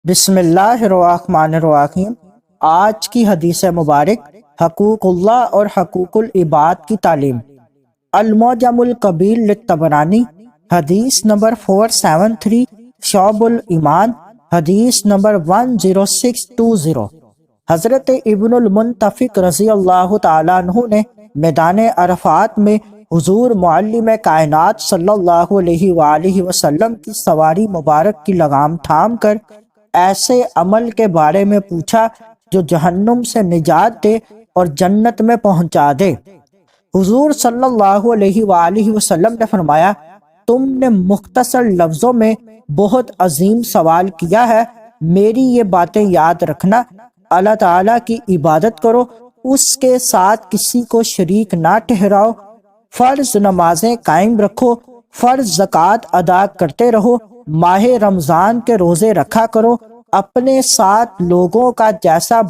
بسم اللہ الرحمن الرحیم۔ آج کی حدیث مبارک حقوق اللہ اور حقوق العباد کی تعلیم۔ المعجم الکبیر للطبرانی، حدیث نمبر 473، شعب الایمان، حدیث نمبر 10620۔ حضرت ابن المنتفق رضی اللہ تعالیٰ عنہ نے میدان عرفات میں حضور معلم کائنات صلی اللہ علیہ وآلہ وسلم کی سواری مبارک کی لگام تھام کر ایسے عمل کے بارے میں پوچھا جو جہنم سے نجات دے اور جنت میں پہنچا دے۔ حضور صلی اللہ علیہ وآلہ وسلم نے فرمایا، تم نے مختصر لفظوں میں بہت عظیم سوال کیا ہے، میری یہ باتیں یاد رکھنا، اللہ تعالیٰ کی عبادت کرو، اس کے ساتھ کسی کو شریک نہ ٹھہراؤ، فرض نمازیں قائم رکھو، فرض زکوٰۃ ادا کرتے رہو، ماہ رمضان کے روزے رکھا کرو، اپنے ساتھ لوگوں کا جیسا